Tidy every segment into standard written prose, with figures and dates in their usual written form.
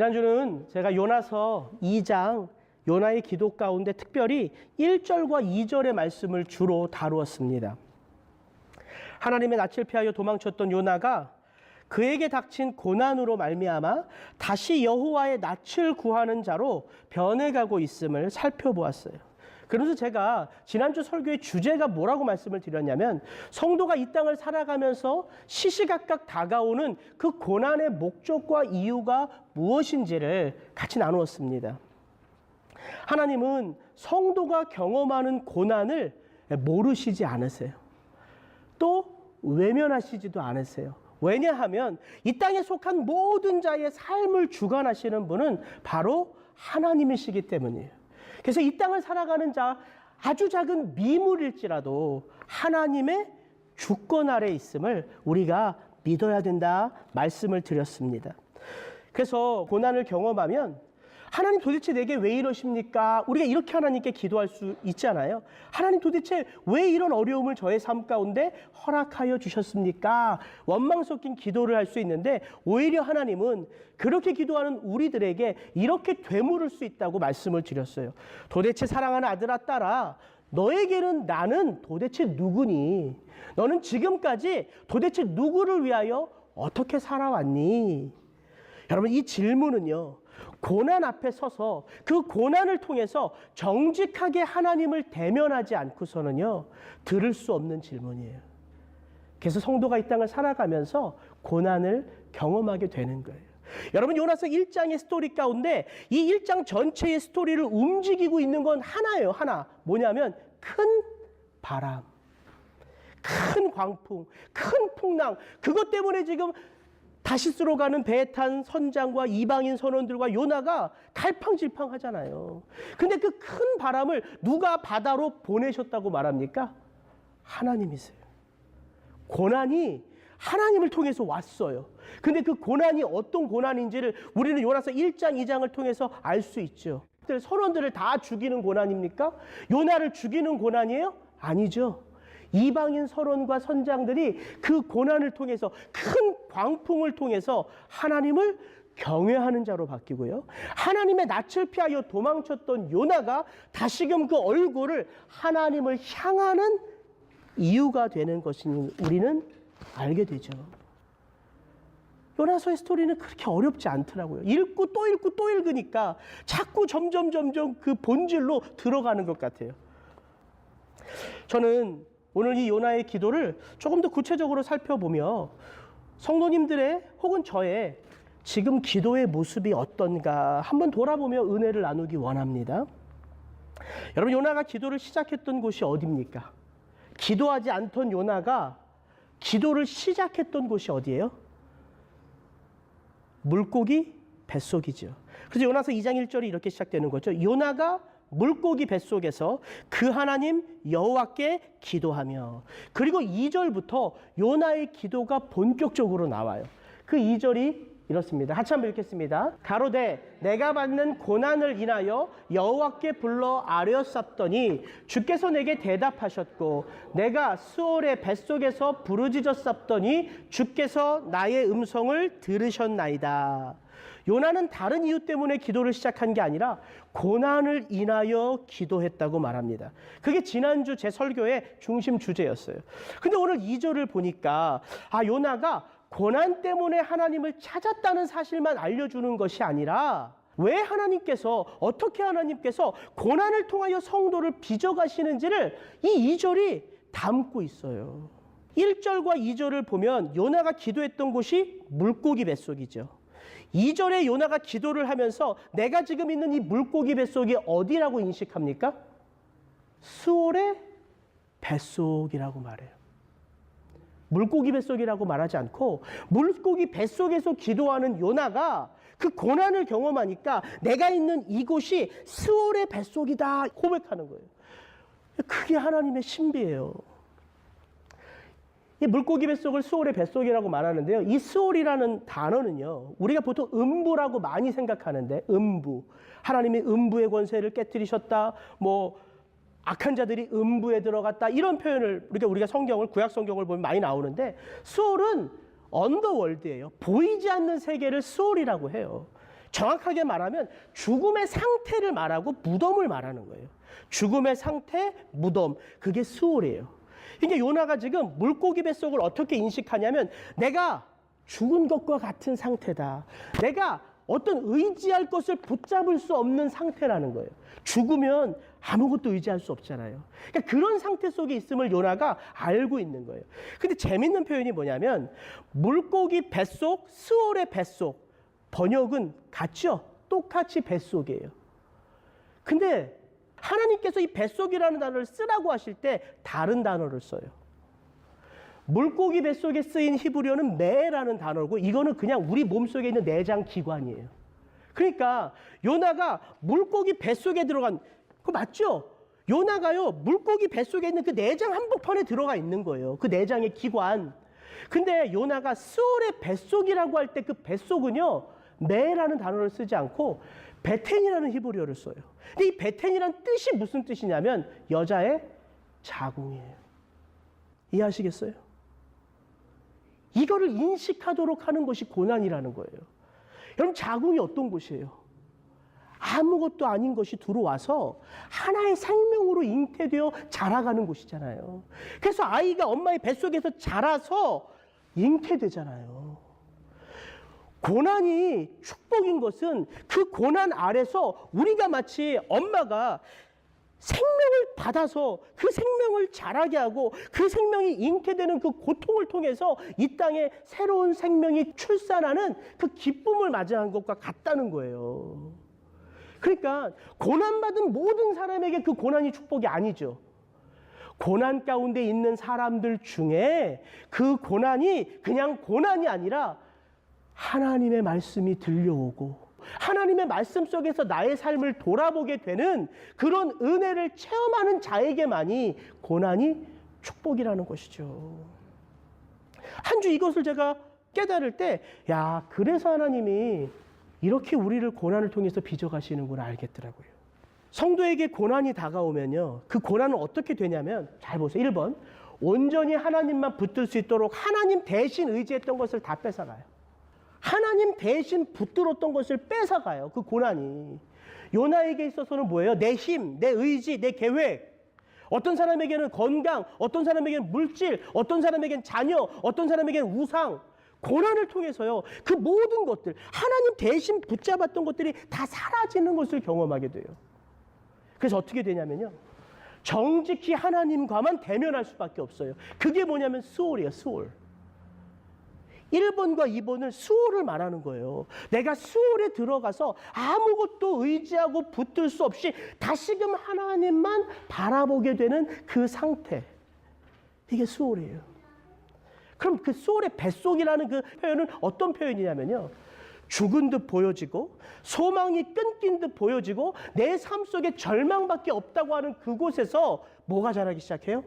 지난주는 제가 요나서 2장 요나의 기도 가운데 특별히 1절과 2절의 말씀을 주로 다루었습니다. 하나님의 낯을 피하여 도망쳤던 요나가 그에게 닥친 고난으로 말미암아 다시 여호와의 낯을 구하는 자로 변해가고 있음을 살펴보았어요. 그래서 제가 지난주 설교의 주제가 뭐라고 말씀을 드렸냐면 성도가 이 땅을 살아가면서 시시각각 다가오는 그 고난의 목적과 이유가 무엇인지를 같이 나누었습니다. 하나님은 성도가 경험하는 고난을 모르시지 않으세요. 또 외면하시지도 않으세요. 왜냐하면 이 땅에 속한 모든 자의 삶을 주관하시는 분은 바로 하나님이시기 때문이에요. 그래서 이 땅을 살아가는 자 아주 작은 미물일지라도 하나님의 주권 아래 있음을 우리가 믿어야 된다 말씀을 드렸습니다. 그래서 고난을 경험하면 하나님 도대체 내게 왜 이러십니까? 우리가 이렇게 하나님께 기도할 수 있잖아요. 하나님 도대체 왜 이런 어려움을 저의 삶 가운데 허락하여 주셨습니까? 원망 섞인 기도를 할 수 있는데 오히려 하나님은 그렇게 기도하는 우리들에게 이렇게 되물을 수 있다고 말씀을 드렸어요. 도대체 사랑하는 아들아 딸아, 너에게는 나는 도대체 누구니? 너는 지금까지 도대체 누구를 위하여 어떻게 살아왔니? 여러분, 이 질문은요, 고난 앞에 서서 그 고난을 통해서 정직하게 하나님을 대면하지 않고서는요, 들을 수 없는 질문이에요. 그래서 성도가 이 땅을 살아가면서 고난을 경험하게 되는 거예요. 여러분, 요나서 1장의 스토리 가운데 이 1장 전체의 스토리를 움직이고 있는 건 하나예요. 하나. 뭐냐면 큰 바람, 큰 광풍, 큰 풍랑. 그것 때문에 지금 다시스로 가는 배에 탄 선장과 이방인 선원들과 요나가 갈팡질팡하잖아요. 근데 그 큰 바람을 누가 바다로 보내셨다고 말합니까? 하나님이세요. 고난이 하나님을 통해서 왔어요. 근데 그 고난이 어떤 고난인지를 우리는 요나서 1장, 2장을 통해서 알 수 있죠. 선원들을 다 죽이는 고난입니까? 요나를 죽이는 고난이에요? 아니죠. 이방인 선원과 선장들이 그 고난을 통해서 큰 광풍을 통해서 하나님을 경외하는 자로 바뀌고요. 하나님의 낯을 피하여 도망쳤던 요나가 다시금 그 얼굴을 하나님을 향하는 이유가 되는 것인 우리는 알게 되죠. 요나서의 스토리는 그렇게 어렵지 않더라고요. 읽고 또 읽고 또 읽으니까 자꾸 점점 그 본질로 들어가는 것 같아요. 저는 오늘 이 요나의 기도를 조금 더 구체적으로 살펴보며 성도님들의 혹은 저의 지금 기도의 모습이 어떤가 한번 돌아보며 은혜를 나누기 원합니다. 여러분, 요나가 기도를 시작했던 곳이 어디입니까? 기도하지 않던 요나가 기도를 시작했던 곳이 어디예요? 물고기 뱃속이죠. 그래서 요나서 2장 1절이 이렇게 시작되는 거죠. 요나가 물고기 뱃속에서 그 하나님 여호와께 기도하며, 그리고 2절부터 요나의 기도가 본격적으로 나와요. 그 2절이 이렇습니다. 같이 한번 읽겠습니다. 가로되 내가 받는 고난을 인하여 여호와께 불러 아뢰었사더니 주께서 내게 대답하셨고 내가 스올의 뱃속에서 부르짖었사더니 주께서 나의 음성을 들으셨나이다. 요나는 다른 이유 때문에 기도를 시작한 게 아니라 고난을 인하여 기도했다고 말합니다. 그게 지난주 제 설교의 중심 주제였어요. 근데 오늘 2절을 보니까 요나가 고난 때문에 하나님을 찾았다는 사실만 알려주는 것이 아니라 왜 하나님께서, 어떻게 하나님께서 고난을 통하여 성도를 빚어가시는지를 이 2절이 담고 있어요. 1절과 2절을 보면 요나가 기도했던 곳이 물고기 뱃속이죠. 2절에 요나가 기도를 하면서 내가 지금 있는 이 물고기 뱃속이 어디라고 인식합니까? 스올의 뱃속이라고 말해요. 물고기 뱃속이라고 말하지 않고 물고기 뱃속에서 기도하는 요나가 그 고난을 경험하니까 내가 있는 이곳이 스올의 뱃속이다 고백하는 거예요. 그게 하나님의 신비예요. 이 물고기 뱃속을 스올의 뱃속이라고 말하는데요. 이 스올이라는 단어는요, 우리가 보통 음부라고 많이 생각하는데, 음부, 하나님이 음부의 권세를 깨뜨리셨다, 악한 자들이 음부에 들어갔다, 이런 표현을 우리가 성경을, 구약 성경을 보면 많이 나오는데, 스올은 언더월드예요. 보이지 않는 세계를 스올이라고 해요. 정확하게 말하면 죽음의 상태를 말하고 무덤을 말하는 거예요. 죽음의 상태, 무덤, 그게 스올이에요. 그러니까 요나가 지금 물고기 뱃속을 어떻게 인식하냐면 내가 죽은 것과 같은 상태다. 내가 어떤 의지할 것을 붙잡을 수 없는 상태라는 거예요. 죽으면 아무것도 의지할 수 없잖아요. 그러니까 그런 상태 속에 있음을 요나가 알고 있는 거예요. 근데 재밌는 표현이 뭐냐면 물고기 뱃속, 스올의 뱃속, 번역은 같죠? 똑같이 뱃속이에요. 근데 하나님께서 이 뱃속이라는 단어를 쓰라고 하실 때 다른 단어를 써요. 물고기 뱃속에 쓰인 히브리어는 매라는 단어고 이거는 그냥 우리 몸속에 있는 내장 기관이에요. 그러니까 요나가 물고기 뱃속에 들어간, 그거 맞죠? 요나가요 물고기 뱃속에 있는 그 내장 한복판에 들어가 있는 거예요. 그 내장의 기관. 근데 요나가 스올의 뱃속이라고 할 때 그 뱃속은요 매라는 단어를 쓰지 않고 베텐이라는 히브리어를 써요. 근데 이 베텐이라는 뜻이 무슨 뜻이냐면 여자의 자궁이에요. 이해하시겠어요? 이거를 인식하도록 하는 것이 고난이라는 거예요. 여러분 자궁이 어떤 곳이에요? 아무것도 아닌 것이 들어와서 하나의 생명으로 잉태되어 자라가는 곳이잖아요. 그래서 아이가 엄마의 뱃속에서 자라서 잉태되잖아요. 고난이 축복인 것은 그 고난 아래서 우리가 마치 엄마가 생명을 받아서 그 생명을 자라게 하고 그 생명이 잉태되는 그 고통을 통해서 이 땅에 새로운 생명이 출산하는 그 기쁨을 맞이한 것과 같다는 거예요. 그러니까 고난받은 모든 사람에게 그 고난이 축복이 아니죠. 고난 가운데 있는 사람들 중에 그 고난이 그냥 고난이 아니라 하나님의 말씀이 들려오고 하나님의 말씀 속에서 나의 삶을 돌아보게 되는 그런 은혜를 체험하는 자에게만이 고난이 축복이라는 것이죠. 한 주 이것을 제가 깨달을 때, 야, 그래서 하나님이 이렇게 우리를 고난을 통해서 빚어가시는구나 알겠더라고요. 성도에게 고난이 다가오면요, 그 고난은 어떻게 되냐면, 잘 보세요. 1번, 온전히 하나님만 붙들 수 있도록 하나님 대신 의지했던 것을 다 뺏어가요. 하나님 대신 붙들었던 것을 뺏어가요. 그 고난이. 요나에게 있어서는 뭐예요? 내 힘, 내 의지, 내 계획. 어떤 사람에게는 건강, 어떤 사람에게는 물질, 어떤 사람에게는 자녀, 어떤 사람에게는 우상. 고난을 통해서요. 그 모든 것들, 하나님 대신 붙잡았던 것들이 다 사라지는 것을 경험하게 돼요. 그래서 어떻게 되냐면요. 정직히 하나님과만 대면할 수밖에 없어요. 그게 뭐냐면 스올이에요. 스올. 1번과 2번을 수올을 말하는 거예요. 내가 수올에 들어가서 아무것도 의지하고 붙들 수 없이 다시금 하나님만 바라보게 되는 그 상태. 이게 수올이에요. 그럼 그 수올의 뱃속이라는 그 표현은 어떤 표현이냐면요. 죽은 듯 보여지고 소망이 끊긴 듯 보여지고 내 삶 속에 절망밖에 없다고 하는 그곳에서 뭐가 자라기 시작해요?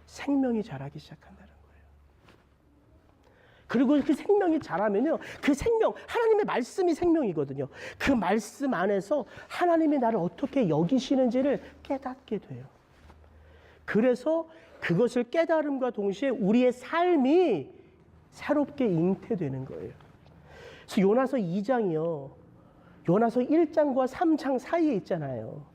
생명이 자라기 시작한다는 거예요. 그리고 그 생명이 자라면요. 그 생명, 하나님의 말씀이 생명이거든요. 그 말씀 안에서 하나님이 나를 어떻게 여기시는지를 깨닫게 돼요. 그래서 그것을 깨달음과 동시에 우리의 삶이 새롭게 잉태되는 거예요. 그래서 요나서 2장이요. 요나서 1장과 3장 사이에 있잖아요.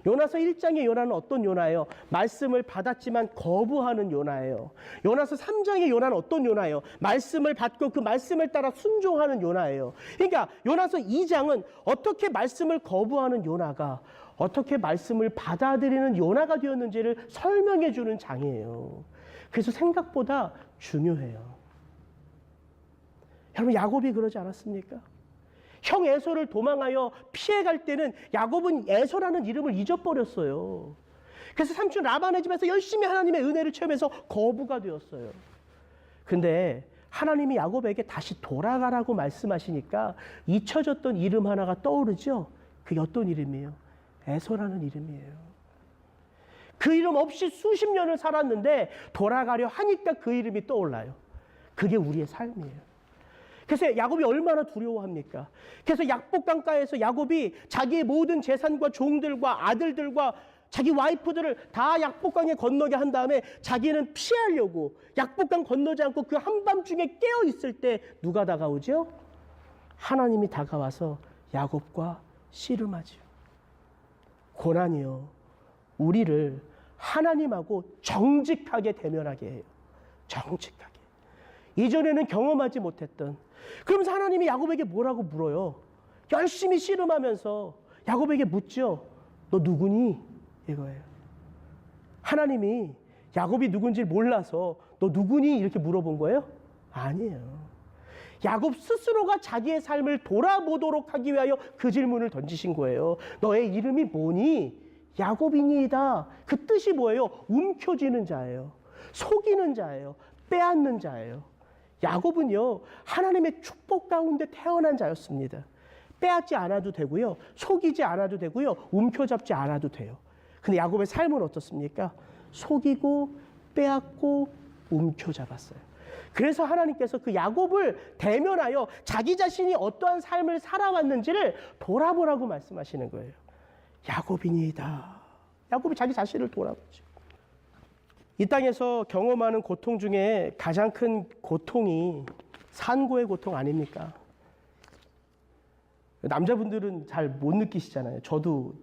요나서 1장의 요나는 어떤 요나예요? 말씀을 받았지만 거부하는 요나예요. 요나서 3장의 요나는 어떤 요나예요? 말씀을 받고 그 말씀을 따라 순종하는 요나예요. 그러니까 요나서 2장은 어떻게 말씀을 거부하는 요나가 어떻게 말씀을 받아들이는 요나가 되었는지를 설명해 주는 장이에요. 그래서 생각보다 중요해요. 여러분 야곱이 그러지 않았습니까? 형 에서를 도망하여 피해갈 때는 야곱은 에서라는 이름을 잊어버렸어요. 그래서 삼촌 라반의 집에서 열심히 하나님의 은혜를 체험해서 거부가 되었어요. 근데 하나님이 야곱에게 다시 돌아가라고 말씀하시니까 잊혀졌던 이름 하나가 떠오르죠. 그게 어떤 이름이에요? 에서라는 이름이에요. 그 이름 없이 수십 년을 살았는데 돌아가려 하니까 그 이름이 떠올라요. 그게 우리의 삶이에요. 그래서 야곱이 얼마나 두려워합니까? 그래서 약복강가에서 야곱이 자기의 모든 재산과 종들과 아들들과 자기 와이프들을 다 약복강에 건너게 한 다음에 자기는 피하려고 약복강 건너지 않고 그 한밤중에 깨어 있을 때 누가 다가오죠? 하나님이 다가와서 야곱과 씨름하지요. 고난이요, 우리를 하나님하고 정직하게 대면하게 해요. 정직하게. 이전에는 경험하지 못했던. 그러면서 하나님이 야곱에게 뭐라고 물어요? 열심히 씨름하면서 야곱에게 묻죠. 너 누구니? 이거예요. 하나님이 야곱이 누군지 몰라서 너 누구니? 이렇게 물어본 거예요? 아니에요. 야곱 스스로가 자기의 삶을 돌아보도록 하기 위하여 그 질문을 던지신 거예요. 너의 이름이 뭐니? 야곱이니이다. 그 뜻이 뭐예요? 움켜쥐는 자예요. 속이는 자예요. 빼앗는 자예요. 야곱은요, 하나님의 축복 가운데 태어난 자였습니다. 빼앗지 않아도 되고요, 속이지 않아도 되고요, 움켜잡지 않아도 돼요. 근데 야곱의 삶은 어떻습니까? 속이고 빼앗고 움켜잡았어요. 그래서 하나님께서 그 야곱을 대면하여 자기 자신이 어떠한 삶을 살아왔는지를 돌아보라고 말씀하시는 거예요. 야곱이니이다. 야곱이 자기 자신을 돌아보죠. 이 땅에서 경험하는 고통 중에 가장 큰 고통이 산고의 고통 아닙니까? 남자분들은 잘 못 느끼시잖아요. 저도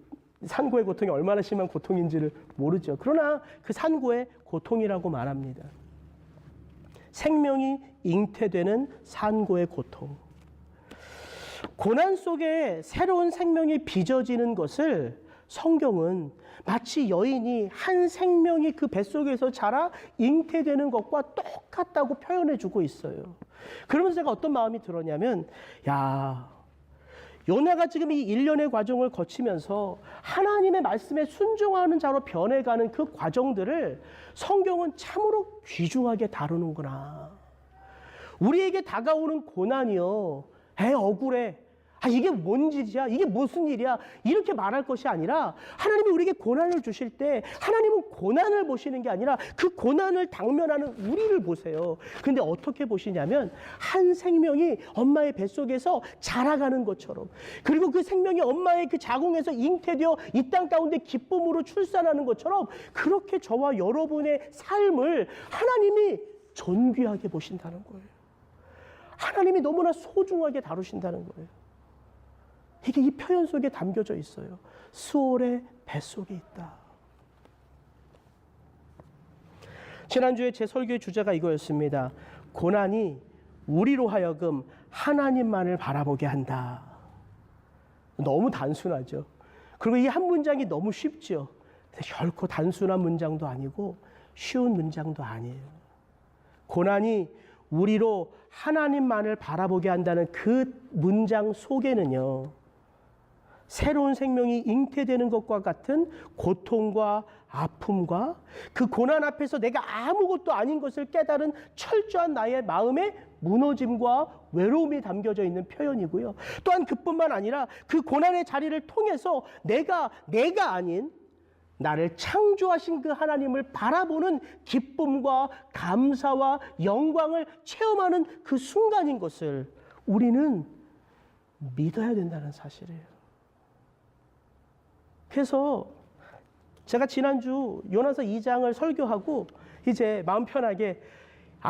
산고의 고통이 얼마나 심한 고통인지를 모르죠. 그러나 그 산고의 고통이라고 말합니다. 생명이 잉태되는 산고의 고통. 고난 속에 새로운 생명이 빚어지는 것을 성경은 마치 여인이 한 생명이 그 뱃속에서 자라 잉태되는 것과 똑같다고 표현해 주고 있어요. 그러면서 제가 어떤 마음이 들었냐면, 야, 요나가 지금 이 일련의 과정을 거치면서 하나님의 말씀에 순종하는 자로 변해가는 그 과정들을 성경은 참으로 귀중하게 다루는구나. 우리에게 다가오는 고난이요, 억울해, 이게 뭔 일이야, 이게 무슨 일이야, 이렇게 말할 것이 아니라, 하나님이 우리에게 고난을 주실 때 하나님은 고난을 보시는 게 아니라 그 고난을 당면하는 우리를 보세요. 근데 어떻게 보시냐면, 한 생명이 엄마의 뱃속에서 자라가는 것처럼, 그리고 그 생명이 엄마의 그 자궁에서 잉태되어 이 땅 가운데 기쁨으로 출산하는 것처럼, 그렇게 저와 여러분의 삶을 하나님이 존귀하게 보신다는 거예요. 하나님이 너무나 소중하게 다루신다는 거예요. 이게 이 표현 속에 담겨져 있어요. 수월의 뱃속에 있다. 지난주에 제 설교의 주제가 이거였습니다. 고난이 우리로 하여금 하나님만을 바라보게 한다. 너무 단순하죠. 그리고 이 한 문장이 너무 쉽죠. 결코 단순한 문장도 아니고 쉬운 문장도 아니에요. 고난이 우리로 하나님만을 바라보게 한다는 그 문장 속에는요, 새로운 생명이 잉태되는 것과 같은 고통과 아픔과 그 고난 앞에서 내가 아무것도 아닌 것을 깨달은 철저한 나의 마음의 무너짐과 외로움이 담겨져 있는 표현이고요. 또한 그뿐만 아니라 그 고난의 자리를 통해서 내가 아닌 나를 창조하신 그 하나님을 바라보는 기쁨과 감사와 영광을 체험하는 그 순간인 것을 우리는 믿어야 된다는 사실이에요. 그래서 제가 지난주 요나서 2장을 설교하고 이제 마음 편하게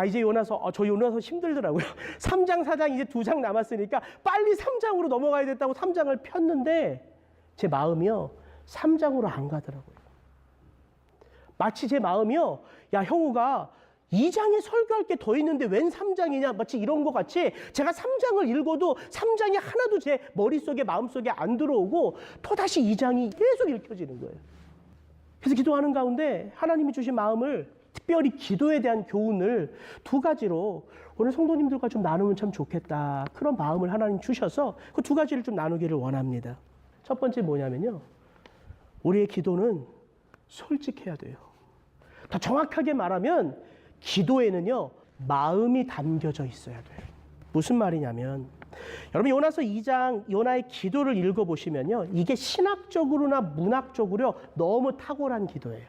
이제 요나서 저 요나서 힘들더라고요. 3장 4장 이제 2장 남았으니까 빨리 3장으로 넘어가야 됐다고 3장을 폈는데 제 마음이요 3장으로 안 가더라고요. 마치 제 마음이요, 야 형우가 2장에 설교할 게 더 있는데 웬 3장이냐, 마치 이런 것 같이 제가 3장을 읽어도 3장이 하나도 제 머릿속에 마음속에 안 들어오고 또다시 2장이 계속 읽혀지는 거예요. 그래서 기도하는 가운데 하나님이 주신 마음을, 특별히 기도에 대한 교훈을 2가지로 오늘 성도님들과 좀 나누면 참 좋겠다, 그런 마음을 하나님 주셔서 그 2가지를 좀 나누기를 원합니다. 첫 번째 뭐냐면요, 우리의 기도는 솔직해야 돼요. 더 정확하게 말하면 기도에는요, 마음이 담겨져 있어야 돼요. 무슨 말이냐면, 여러분 요나서 2장 요나의 기도를 읽어보시면요, 이게 신학적으로나 문학적으로 너무 탁월한 기도예요.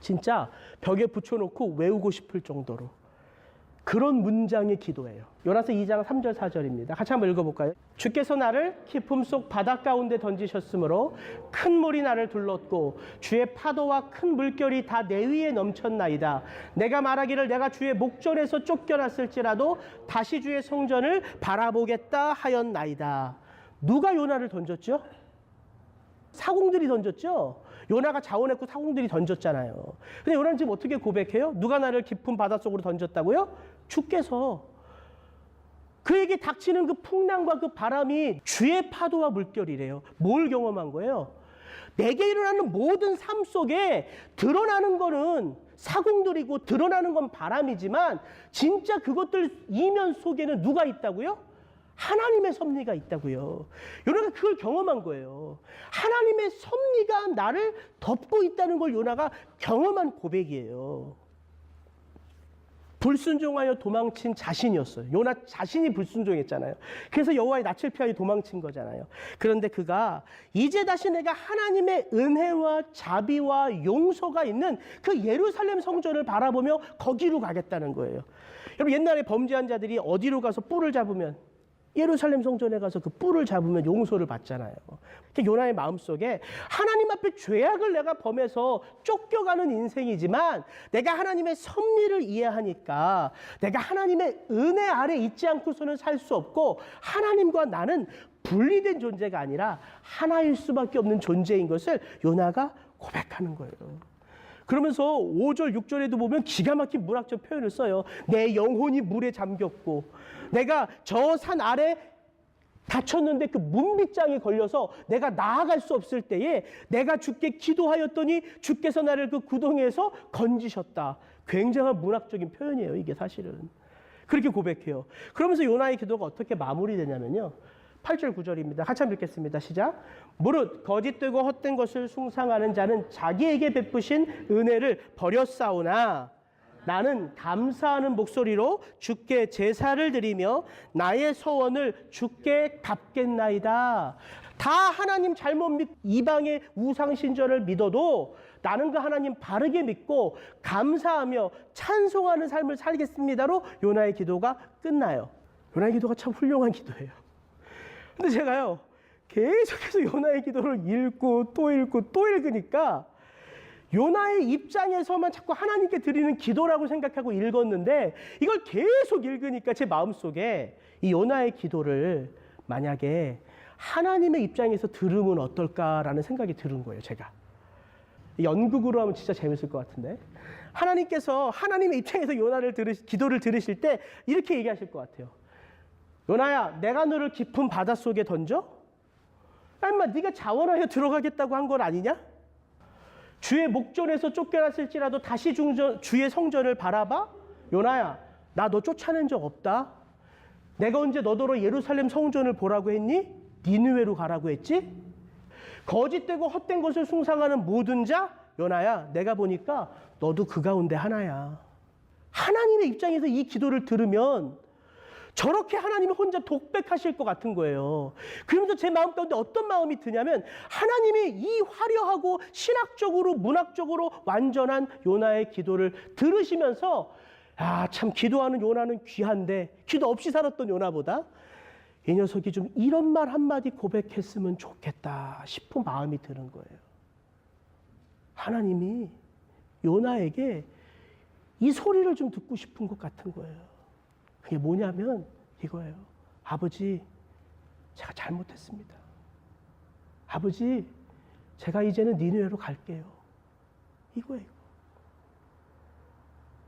진짜 벽에 붙여놓고 외우고 싶을 정도로 그런 문장의 기도예요. 요나서 2장 3절 4절입니다. 같이 한번 읽어볼까요? 주께서 나를 깊음 속 바닷 가운데 던지셨으므로 큰 물이 나를 둘렀고 주의 파도와 큰 물결이 다 내 위에 넘쳤나이다. 내가 말하기를 내가 주의 목전에서 쫓겨났을지라도 다시 주의 성전을 바라보겠다 하였나이다. 누가 요나를 던졌죠? 사공들이 던졌죠? 요나가 자원했고 사공들이 던졌잖아요. 근데 요나는 지금 어떻게 고백해요? 누가 나를 깊은 바닷속으로 던졌다고요? 주께서. 그에게 닥치는 그 풍랑과 그 바람이 주의 파도와 물결이래요. 뭘 경험한 거예요? 내게 일어나는 모든 삶 속에 드러나는 거는 사공들이고 드러나는 건 바람이지만 진짜 그것들 이면 속에는 누가 있다고요? 하나님의 섭리가 있다고요. 요나가 그걸 경험한 거예요. 하나님의 섭리가 나를 덮고 있다는 걸 요나가 경험한 고백이에요. 불순종하여 도망친 자신이었어요. 요나 자신이 불순종했잖아요. 그래서 여호와의 낯을 피하여 도망친 거잖아요. 그런데 그가 이제 다시 내가 하나님의 은혜와 자비와 용서가 있는 그 예루살렘 성전을 바라보며 거기로 가겠다는 거예요. 여러분 옛날에 범죄한 자들이 어디로 가서 뿔을 잡으면 예루살렘 성전에 가서 그 뿔을 잡으면 용서를 받잖아요. 요나의 마음속에 하나님 앞에 죄악을 내가 범해서 쫓겨가는 인생이지만 내가 하나님의 섭리를 이해하니까 내가 하나님의 은혜 아래 있지 않고서는 살 수 없고 하나님과 나는 분리된 존재가 아니라 하나일 수밖에 없는 존재인 것을 요나가 고백하는 거예요. 그러면서 5절, 6절에도 보면 기가 막힌 문학적 표현을 써요. 내 영혼이 물에 잠겼고 내가 저 산 아래 갇혔는데 그 문빗장에 걸려서 내가 나아갈 수 없을 때에 내가 주께 기도하였더니 주께서 나를 그 구덩이에서 건지셨다. 굉장한 문학적인 표현이에요. 이게 사실은. 그렇게 고백해요. 그러면서 요나의 기도가 어떻게 마무리되냐면요. 8절 9절입니다. 한참 읽겠습니다. 시작. 무릇 거짓되고 헛된 것을 숭상하는 자는 자기에게 베푸신 은혜를 버렸사오나 나는 감사하는 목소리로 주께 제사를 드리며 나의 소원을 주께 갚겠나이다. 다 하나님 잘못 믿고 이방의 우상신전을 믿어도 나는 그 하나님 바르게 믿고 감사하며 찬송하는 삶을 살겠습니다로 요나의 기도가 끝나요. 요나의 기도가 참 훌륭한 기도예요. 근데 제가요 계속해서 요나의 기도를 읽고 또 읽고 또 읽으니까 요나의 입장에서만 자꾸 하나님께 드리는 기도라고 생각하고 읽었는데 이걸 계속 읽으니까 제 마음속에 이 요나의 기도를 만약에 하나님의 입장에서 들으면 어떨까라는 생각이 드는 거예요. 제가 연극으로 하면 진짜 재밌을 것 같은데 하나님께서 하나님의 입장에서 요나를 기도를 들으실 때 이렇게 얘기하실 것 같아요. 요나야, 내가 너를 깊은 바닷속에 던져? 인마 네가 자원하여 들어가겠다고 한 건 아니냐? 주의 목전에서 쫓겨났을지라도 다시 주의 성전을 바라봐? 요나야, 나 너 쫓아낸 적 없다. 내가 언제 너더러 예루살렘 성전을 보라고 했니? 니느웨로 가라고 했지? 거짓되고 헛된 것을 숭상하는 모든 자? 요나야, 내가 보니까 너도 그 가운데 하나야. 하나님의 입장에서 이 기도를 들으면 저렇게 하나님이 혼자 독백하실 것 같은 거예요. 그러면서 제 마음 가운데 어떤 마음이 드냐면 하나님이 이 화려하고 신학적으로 문학적으로 완전한 요나의 기도를 들으시면서 아, 참 기도하는 요나는 귀한데 기도 없이 살았던 요나보다 이 녀석이 좀 이런 말 한마디 고백했으면 좋겠다 싶은 마음이 드는 거예요. 하나님이 요나에게 이 소리를 좀 듣고 싶은 것 같은 거예요. 그게 뭐냐면 이거예요. 아버지, 제가 잘못했습니다. 아버지, 제가 이제는 니느웨로 갈게요. 이거예요.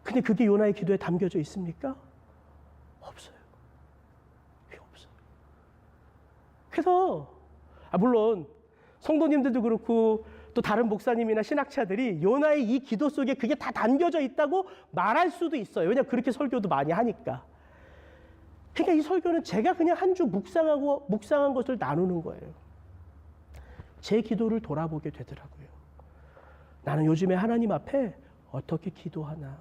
근데 그게 요나의 기도에 담겨져 있습니까? 없어요. 그게 없어요. 그래서 물론 성도님들도 그렇고 또 다른 목사님이나 신학자들이 요나의 이 기도 속에 그게 다 담겨져 있다고 말할 수도 있어요. 왜냐하면 그렇게 설교도 많이 하니까. 그러니까 이 설교는 제가 그냥 한 주 묵상한 것을 나누는 거예요. 제 기도를 돌아보게 되더라고요. 나는 요즘에 하나님 앞에 어떻게 기도하나.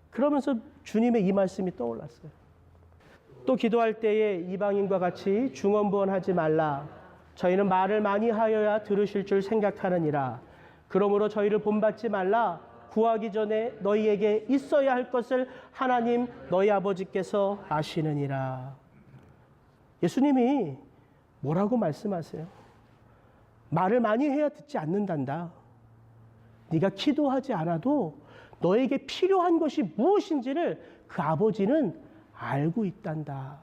그러면서 주님의 이 말씀이 떠올랐어요. 또 기도할 때에 이방인과 같이 중언부언하지 말라. 저희는 말을 많이 하여야 들으실 줄 생각하느니라. 그러므로 저희를 본받지 말라. 구하기 전에 너희에게 있어야 할 것을 하나님 너희 아버지께서 아시느니라. 예수님이 뭐라고 말씀하세요? 말을 많이 해야 듣지 않는단다. 네가 기도하지 않아도 너에게 필요한 것이 무엇인지를 그 아버지는 알고 있단다.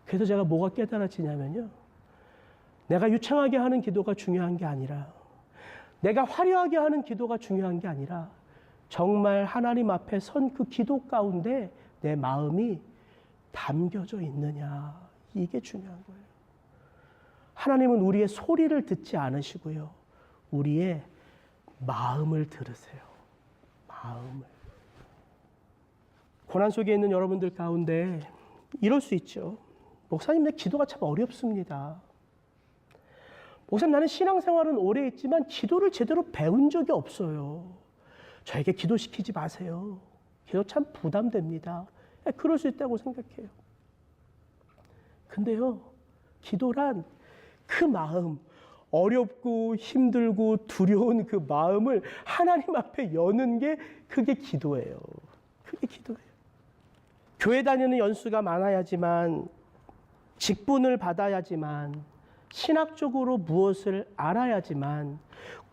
그래서 제가 뭐가 깨달아지냐면요. 내가 유창하게 하는 기도가 중요한 게 아니라, 내가 화려하게 하는 기도가 중요한 게 아니라, 정말 하나님 앞에 선 그 기도 가운데 내 마음이 담겨져 있느냐, 이게 중요한 거예요. 하나님은 우리의 소리를 듣지 않으시고요, 우리의 마음을 들으세요. 마음을. 고난 속에 있는 여러분들 가운데 이럴 수 있죠. 목사님, 내 기도가 참 어렵습니다. 목사님, 나는 신앙생활은 오래 했지만 기도를 제대로 배운 적이 없어요. 저에게 기도시키지 마세요. 기도 참 부담됩니다. 그럴 수 있다고 생각해요. 근데요, 기도란 그 마음, 어렵고 힘들고 두려운 그 마음을 하나님 앞에 여는 게 그게 기도예요. 그게 기도예요. 교회 다니는 연수가 많아야지만, 직분을 받아야지만, 신학적으로 무엇을 알아야지만,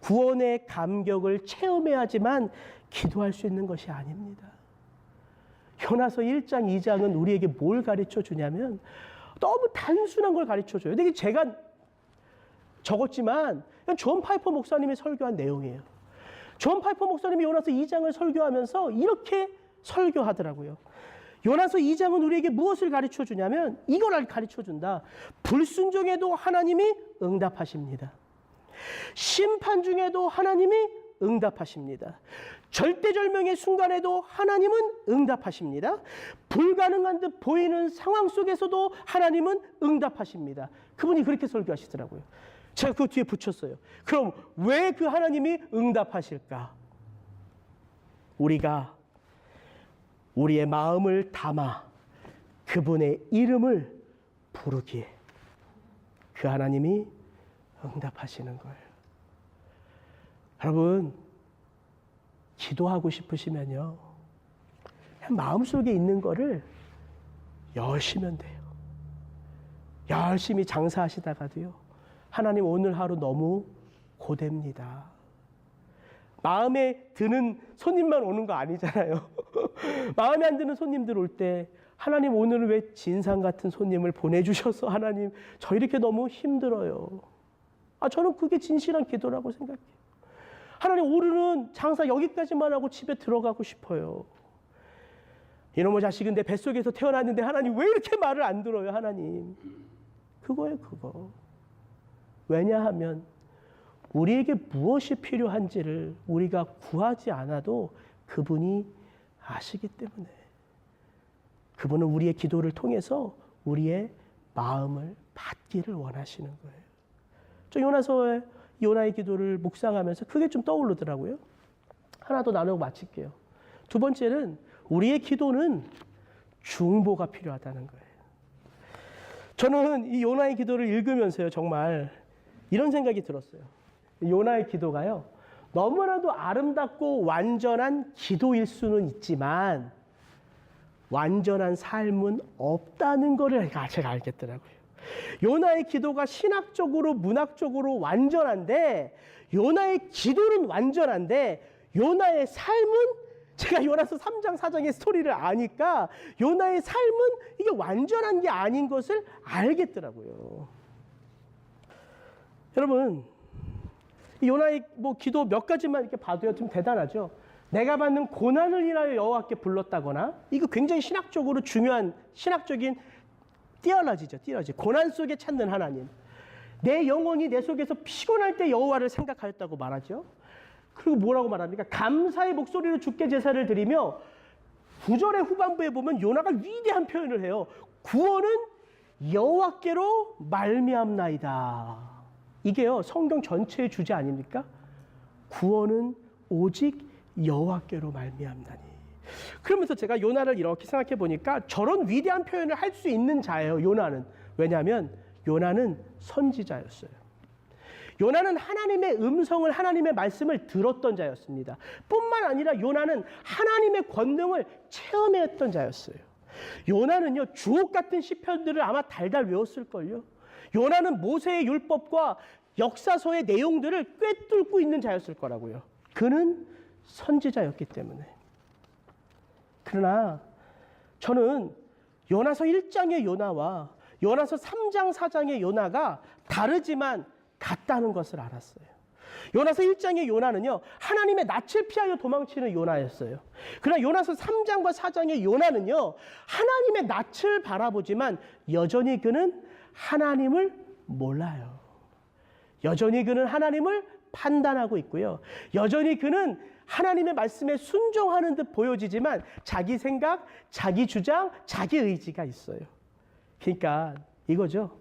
구원의 감격을 체험해야지만 기도할 수 있는 것이 아닙니다. 요나서 1장, 2장은 우리에게 뭘 가르쳐 주냐면 너무 단순한 걸 가르쳐 줘요. 근데 제가 적었지만 존 파이퍼 목사님이 설교한 내용이에요. 존 파이퍼 목사님이 요나서 2장을 설교하면서 이렇게 설교하더라고요. 요나서 2장은 우리에게 무엇을 가르쳐 주냐면 이걸 가르쳐 준다. 불순종에도 하나님이 응답하십니다. 심판 중에도 하나님이 응답하십니다. 절대절명의 순간에도 하나님은 응답하십니다. 불가능한 듯 보이는 상황 속에서도 하나님은 응답하십니다. 그분이 그렇게 설교하시더라고요. 제가 그 뒤에 붙였어요. 그럼 왜 그 하나님이 응답하실까? 우리가 우리의 마음을 담아 그분의 이름을 부르기에 그 하나님이 응답하시는 거예요. 여러분, 기도하고 싶으시면요, 그냥 마음속에 있는 거를 열시면 돼요. 열심히 장사하시다가도요, 하나님 오늘 하루 너무 고됩니다. 마음에 드는 손님만 오는 거 아니잖아요. 마음에 안 드는 손님들 올 때 하나님 오늘 왜 진상 같은 손님을 보내주셔서 하나님 저 이렇게 너무 힘들어요. 저는 그게 진실한 기도라고 생각해요. 하나님 오늘은 장사 여기까지만 하고 집에 들어가고 싶어요. 이놈의 자식은 내 뱃속에서 태어났는데 하나님 왜 이렇게 말을 안 들어요, 하나님. 그거예요, 그거. 왜냐하면 우리에게 무엇이 필요한지를 우리가 구하지 않아도 그분이 아시기 때문에, 그분은 우리의 기도를 통해서 우리의 마음을 받기를 원하시는 거예요. 저 요나서의 요나의 기도를 묵상하면서 그게 좀 떠오르더라고요. 하나 더 나누고 마칠게요. 두 번째는 우리의 기도는 중보가 필요하다는 거예요. 저는 이 요나의 기도를 읽으면서요, 정말 이런 생각이 들었어요. 요나의 기도가요, 너무나도 아름답고 완전한 기도일 수는 있지만 완전한 삶은 없다는 것을 제가 알겠더라고요. 요나의 기도가 신학적으로 문학적으로 완전한데, 요나의 기도는 완전한데 요나의 삶은, 제가 요나서 3장 4장의 스토리를 아니까 요나의 삶은 이게 완전한 게 아닌 것을 알겠더라고요. 여러분, 요나의 기도 몇 가지만 이렇게 봐도요, 좀 대단하죠. 내가 받는 고난을 인하여 여호와께 불렀다거나, 이거 굉장히 신학적으로 중요한 신학적인 띠어러지죠. 띠어러지. 고난 속에 찾는 하나님. 내 영혼이 내 속에서 피곤할 때 여호와를 생각하였다고 말하죠. 그리고 뭐라고 말합니까? 감사의 목소리로 주께 제사를 드리며, 9절의 후반부에 보면 요나가 위대한 표현을 해요. 구원은 여호와께로 말미암나이다. 이게요, 성경 전체의 주제 아닙니까? 구원은 오직 여호와께로 말미암나니. 그러면서 제가 요나를 이렇게 생각해 보니까 저런 위대한 표현을 할 수 있는 자예요, 요나는. 왜냐하면 요나는 선지자였어요. 요나는 하나님의 음성을, 하나님의 말씀을 들었던 자였습니다. 뿐만 아니라 요나는 하나님의 권능을 체험했던 자였어요. 요나는요, 주옥 같은 시편들을 아마 달달 외웠을걸요. 요나는 모세의 율법과 역사서의 내용들을 꿰뚫고 있는 자였을 거라고요. 그는 선지자였기 때문에. 그러나 저는 요나서 1장의 요나와 요나서 3장 4장의 요나가 다르지만 같다는 것을 알았어요. 요나서 1장의 요나는요, 하나님의 낯을 피하여 도망치는 요나였어요. 그러나 요나서 3장과 4장의 요나는요, 하나님의 낯을 바라보지만 여전히 그는 하나님을 몰라요. 여전히 그는 하나님을 판단하고 있고요. 여전히 그는 하나님의 말씀에 순종하는 듯 보여지지만 자기 생각, 자기 주장, 자기 의지가 있어요. 그러니까 이거죠.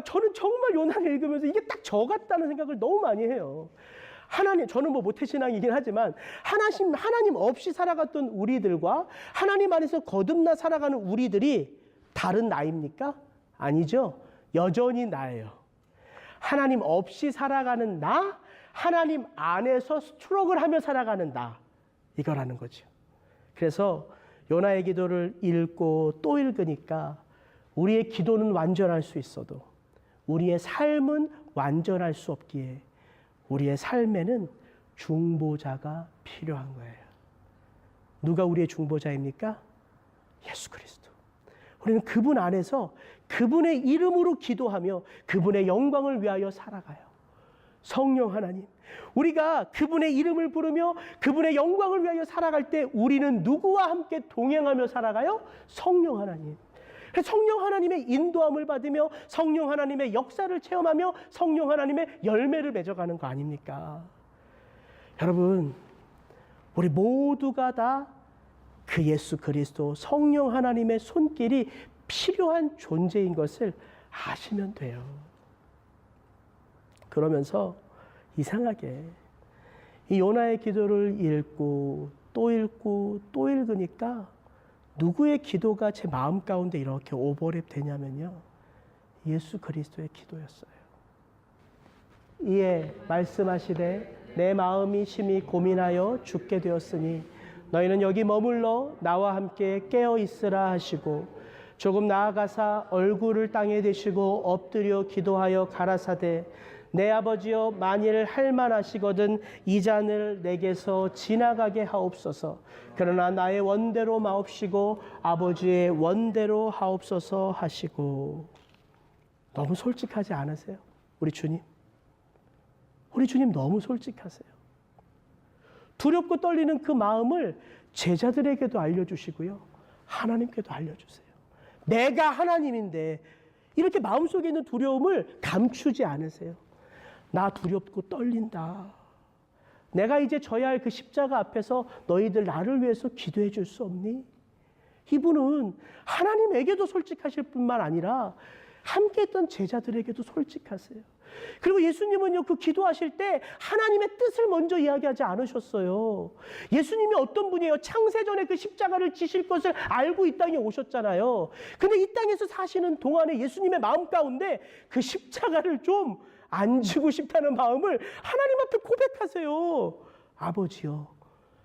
저는 정말 요나를 읽으면서 이게 딱 저 같다는 생각을 너무 많이 해요. 하나님, 저는 뭐 모태신앙이긴 하지만 하나님 없이 살아갔던 우리들과 하나님 안에서 거듭나 살아가는 우리들이 다른 나입니까? 아니죠. 여전히 나예요. 하나님 없이 살아가는 나, 하나님 안에서 스트럭을 하며 살아가는 나, 이거라는 거죠. 그래서 요나의 기도를 읽고 또 읽으니까 우리의 기도는 완전할 수 있어도 우리의 삶은 완전할 수 없기에 우리의 삶에는 중보자가 필요한 거예요. 누가 우리의 중보자입니까? 예수 그리스도. 우리는 그분 안에서 그분의 이름으로 기도하며 그분의 영광을 위하여 살아가요. 성령 하나님, 우리가 그분의 이름을 부르며 그분의 영광을 위하여 살아갈 때 우리는 누구와 함께 동행하며 살아가요? 성령 하나님. 성령 하나님의 인도함을 받으며 성령 하나님의 역사를 체험하며 성령 하나님의 열매를 맺어가는 거 아닙니까? 여러분, 우리 모두가 다 그 예수 그리스도 성령 하나님의 손길이 필요한 존재인 것을 아시면 돼요. 그러면서 이상하게 이 요나의 기도를 읽고 또 읽고 또 읽으니까 누구의 기도가 제 마음 가운데 이렇게 오버랩 되냐면요, 예수 그리스도의 기도였어요. 이에 말씀하시되 내 마음이 심히 고민하여 죽게 되었으니 너희는 여기 머물러 나와 함께 깨어 있으라 하시고 조금 나아가사 얼굴을 땅에 대시고 엎드려 기도하여 가라사대 내 아버지여 만일 할만하시거든 이 잔을 내게서 지나가게 하옵소서. 그러나 나의 원대로 마옵시고 아버지의 원대로 하옵소서 하시고. 너무 솔직하지 않으세요? 우리 주님. 우리 주님 너무 솔직하세요. 두렵고 떨리는 그 마음을 제자들에게도 알려주시고요, 하나님께도 알려주세요. 내가 하나님인데 이렇게 마음속에 있는 두려움을 감추지 않으세요. 나 두렵고 떨린다. 내가 이제 져야 할 그 십자가 앞에서 너희들 나를 위해서 기도해 줄 수 없니? 이분은 하나님에게도 솔직하실 뿐만 아니라 함께 했던 제자들에게도 솔직하세요. 그리고 예수님은요, 그 기도하실 때 하나님의 뜻을 먼저 이야기하지 않으셨어요. 예수님이 어떤 분이에요? 창세전에 그 십자가를 지실 것을 알고 이 땅에 오셨잖아요. 근데 이 땅에서 사시는 동안에 예수님의 마음 가운데 그 십자가를 좀 안 지고 싶다는 마음을 하나님 앞에 고백하세요. 아버지요,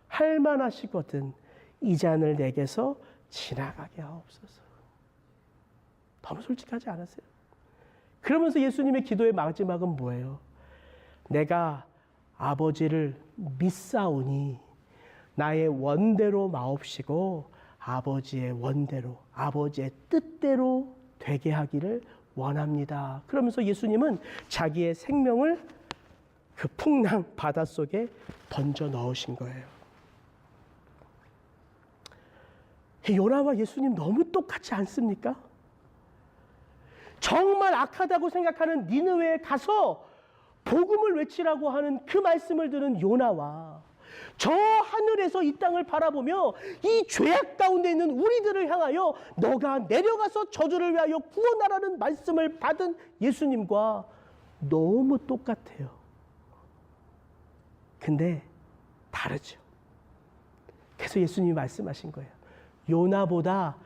할만하시거든 이 잔을 내게서 지나가게 하옵소서. 너무 솔직하지 않으세요? 그러면서 예수님의 기도의 마지막은 뭐예요? 내가 아버지를 믿사오니 나의 원대로 마옵시고 아버지의 원대로, 아버지의 뜻대로 되게 하기를 원합니다. 그러면서 예수님은 자기의 생명을 그 풍랑 바닷속에 던져 넣으신 거예요. 요나와 예수님 너무 똑같지 않습니까? 정말 악하다고 생각하는 니느웨에 가서 복음을 외치라고 하는 그 말씀을 들은 요나와 저 하늘에서 이 땅을 바라보며 이 죄악 가운데 있는 우리들을 향하여 너가 내려가서 저주를 위하여 구원하라는 말씀을 받은 예수님과 너무 똑같아요. 근데 다르죠. 그래서 예수님이 말씀하신 거예요. 요나보다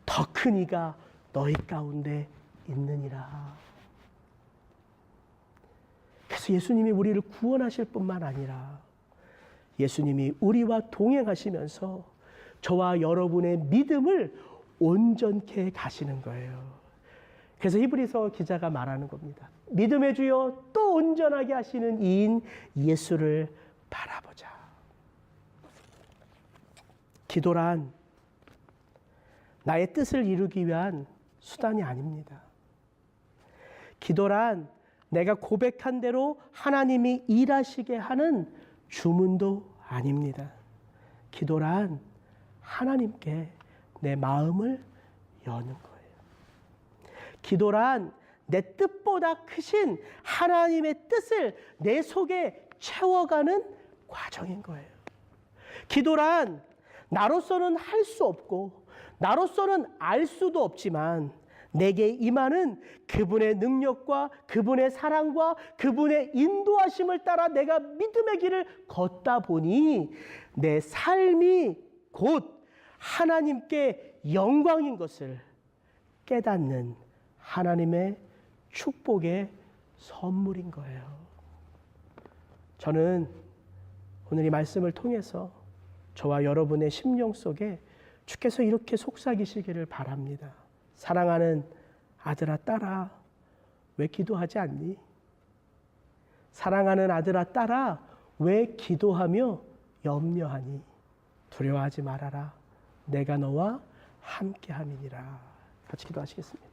더 큰 이가 너희 가운데 있느니라. 그래서 예수님이 우리를 구원하실 뿐만 아니라 예수님이 우리와 동행하시면서 저와 여러분의 믿음을 온전케 가시는 거예요. 그래서 히브리서 기자가 말하는 겁니다. 믿음의 주여 또 온전하게 하시는 이인 예수를 바라보자. 기도란 나의 뜻을 이루기 위한 수단이 아닙니다. 기도란 내가 고백한 대로 하나님이 일하시게 하는 주문도 아닙니다. 기도란 하나님께 내 마음을 여는 거예요. 기도란 내 뜻보다 크신 하나님의 뜻을 내 속에 채워가는 과정인 거예요. 기도란 나로서는 할 수 없고 나로서는 알 수도 없지만 내게 임하는 그분의 능력과 그분의 사랑과 그분의 인도하심을 따라 내가 믿음의 길을 걷다 보니 내 삶이 곧 하나님께 영광인 것을 깨닫는 하나님의 축복의 선물인 거예요. 저는 오늘 이 말씀을 통해서 저와 여러분의 심령 속에 주께서 이렇게 속삭이시기를 바랍니다. 사랑하는 아들아 딸아, 왜 기도하지 않니? 사랑하는 아들아 딸아, 왜 기도하며 염려하니? 두려워하지 말아라. 내가 너와 함께함이니라. 같이 기도하시겠습니다.